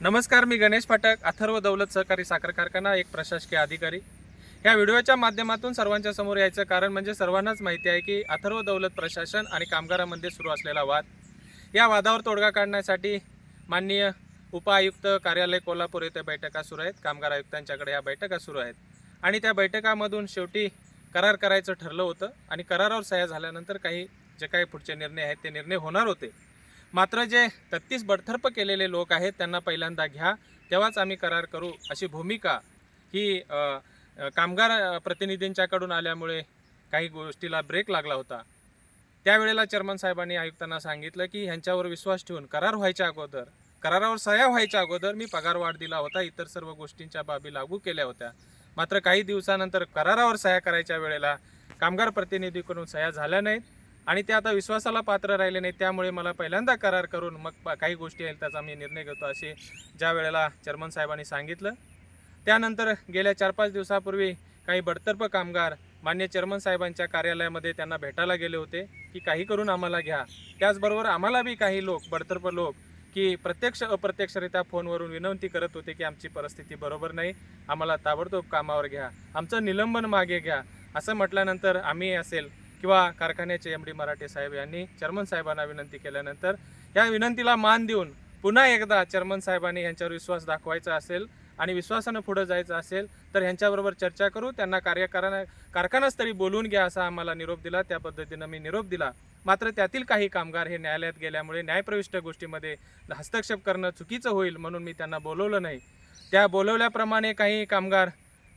नमस्कार, मी गणेश फाटक, अथर्व दौलत सहकारी साखर कारखाना, एक प्रशासकीय अधिकारी। या व्हिडिओच्या माध्यमातून सर्वांच्या समोर यायचं कारण म्हणजे सर्वांनाच माहिती आहे की अथर्व दौलत प्रशासन आणि कामगारांमध्ये सुरू असलेला वाद, या वादावर तोडगा काढण्यासाठी माननीय उपआयुक्त कार्यालय कोल्हापूर येथे बैठका सुरू आहेत। कामगार आयुक्तांच्याकडे या बैठका सुरू आहेत आणि त्या बैठकामधून शेवटी करार करायचं ठरलं होतं आणि करारावर सह्या झाल्यानंतर जे काही पुढचे निर्णय आहेत ते निर्णय होणार होते। मात्र जे 33 बडतर्फ केलेले लोक आहेत त्यांना पहिल्यांदा घ्या, तेव्हाच आम्ही करार करू, अशी भूमिका ही कामगार प्रतिनिधींच्याकडून आल्यामुळे काही गोष्टीला ब्रेक लागला होता। त्यावेळेला चेअरमन साहेबांनी आयुक्तांना सांगितलं की ह्यांच्यावर विश्वास ठेवून करार व्हायच्या अगोदर, करारावर सह्या व्हायच्या अगोदर मी पगारवाढ दिला होता, इतर सर्व गोष्टींच्या बाबी लागू केल्या होत्या। मात्र काही दिवसानंतर करारावर सह्या करायच्या वेळेला कामगार प्रतिनिधीकडून सह्या झाल्या नाहीत आणि ते आता विश्वासाला पात्र राहिले नाही। त्यामुळे मला पहिल्यांदा करार करून मग काही गोष्टी आहेत त्याचा मी निर्णय घेतो, असे ज्या वेळेला चेअरमन साहेबांनी सांगितलं। त्यानंतर गेल्या 4-5 दिवसापूर्वी काही बडतर्फ कामगार मान्य चेअरमन साहेबांच्या कार्यालयामध्ये त्यांना भेटायला गेले होते की काही करून आम्हाला घ्या। त्याचबरोबर आम्हाला बी काही लोक, बडतर्फ लोक, की प्रत्यक्ष अप्रत्यक्षरित्या फोनवरून विनंती करत होते की आमची परिस्थिती बरोबर नाही, आम्हाला ताबडतोब कामावर घ्या, आमचं निलंबन मागे घ्या। असं म्हटल्यानंतर आम्ही असेल किंवा कारखान्याचे एमडी मराठे साहेब यांनी चेअरमन साहेबांना विनंती केल्यानंतर या विनंतीला मान देऊन पुन्हा एकदा चेअरमन साहेबांनी यांच्यावर विश्वास दाखवायचा असेल आणि विश्वासानं पुढे जायचं असेल तर ह्यांच्याबरोबर चर्चा करू, त्यांना कारखानास्थळी बोलवून घ्या असा आम्हाला निरोप दिला। त्या पद्धतीनं मी निरोप दिला। मात्र त्यातील काही कामगार हे न्यायालयात गेल्यामुळे न्यायप्रविष्ट गोष्टीमध्ये हस्तक्षेप करणं चुकीचं होईल म्हणून मी त्यांना बोलवलं नाही। त्या बोलवल्याप्रमाणे काही कामगार,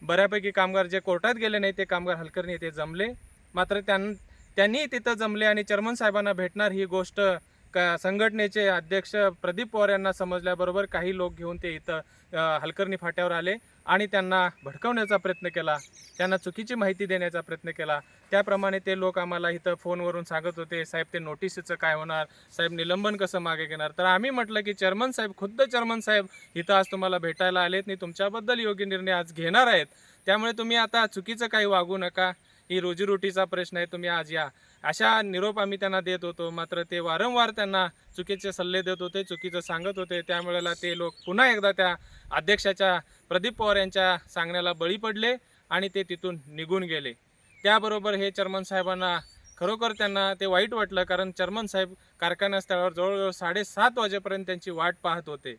बऱ्यापैकी कामगार जे कोर्टात गेले नाही ते कामगार हलकर्णी ते जमले। मात्र त्यांनी तिथं जमले आणि चेअरमन साहेबांना भेटणार ही गोष्ट संघटनेचे अध्यक्ष प्रदीप पवार यांना समजल्याबरोबर काही लोक घेऊन ते इथं हलकर्णी फाट्यावर आले आणि त्यांना भडकवण्याचा प्रयत्न केला, त्यांना चुकीची माहिती देण्याचा प्रयत्न केला। त्याप्रमाणे ते लोक आम्हाला इथं फोनवरून सांगत होते, साहेब ते नोटीसचं काय होणार, साहेब निलंबन कसं मागे घेणार। तर आम्ही म्हटलं की खुद्द चेअरमन साहेब इथं आज तुम्हाला भेटायला आलेत आणि तुमच्याबद्दल योग्य निर्णय आज घेणार आहेत, त्यामुळे तुम्ही आता चुकीचं काही वागू नका, ही रोजीरोटीचा प्रश्न आहे, तुम्ही आज या, अशा निरोप आम्ही त्यांना देत होतो। मात्र ते वारंवार त्यांना चुकीचे सल्ले देत होते, चुकीचं सांगत होते। त्यावेळेला ते लोक पुन्हा एकदा त्या अध्यक्षाच्या प्रदीप पवार यांच्या सांगण्याला बळी पडले आणि ते तिथून निघून गेले। त्याबरोबर हे चेअरमन साहेबांना खरोखर त्यांना ते वाईट वाटलं, कारण चेअरमन साहेब कारखानास्थळावर जवळजवळ 7:30 वाजेपर्यंत त्यांची वाट पाहत होते।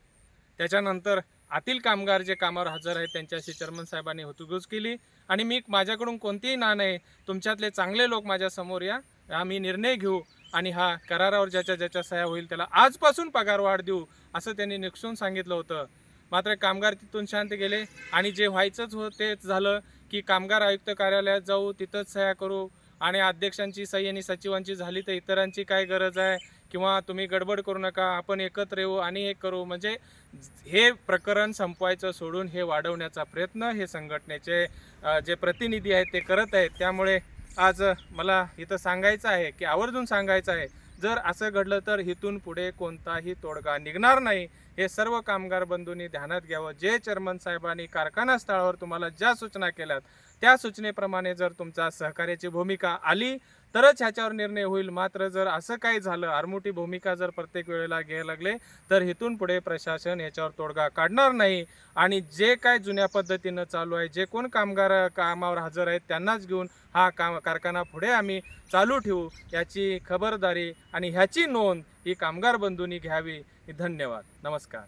त्याच्यानंतर आतील कामगार जे कामावर हजर आहेत त्यांच्याशी चेअरमन साहेबांनी हुतगुज केली आणि माझ्याकडून कोणतीही ना नाही, तुमच्यातले चांगले लोक माझ्या समोर या, आम्ही निर्णय घेऊ आणि हा करारावर ज्याच्या सह्या होईल त्याला आजपासून पगारवाढ देऊ, असं त्यांनी निक्षून सांगितलं होतं। मात्र कामगार तिथून शांत गेले आणि जे व्हायचंच तेच झालं की कामगार आयुक्त कार्यालयात जाऊ, तिथंच सह्या करू आणि अध्यक्षांची सही आणि सचिवांची झाली तर इतरांची काय गरज आहे, किंवा तुम्ही गडबड करू नका, आपण एकत्र येऊ आणि हे करू। म्हणजे हे प्रकरण संपवायचं सोडून हे वाढवण्याचा प्रयत्न हे संघटनेचे जे प्रतिनिधी आहेत ते करत आहेत। त्यामुळे आज मला इथं सांगायचं आहे की आवर्जून सांगायचं आहे, जर असं घडलं तर इथून पुढे कोणताही तोडगा निघणार नाही, हे सर्व कामगार बंधूंनी ध्यानात घ्यावं। जे चेअरमन साहेबांनी कारखाना स्थळावर तुम्हाला ज्या सूचना केल्यात त्या सूचनेप्रमाणे जर तुमचा सहकार्याची भूमिका आली तरच ह्याच्यावर निर्णय होईल। मात्र जर असं काही झालं, आरमोठी भूमिका जर प्रत्येक वेळेला घ्यायला लागले तर इथून पुढे प्रशासन याच्यावर तोडगा काढणार नाही आणि जे काय जुन्या पद्धतीनं चालू आहे, जे कोण कामगार कामावर हजर आहेत त्यांनाच घेऊन हा कारखाना पुढे आम्ही चालू ठेवू, याची खबरदारी आणि ह्याची नोंद ही कामगार बंधूंनी घ्यावी। धन्यवाद, नमस्कार।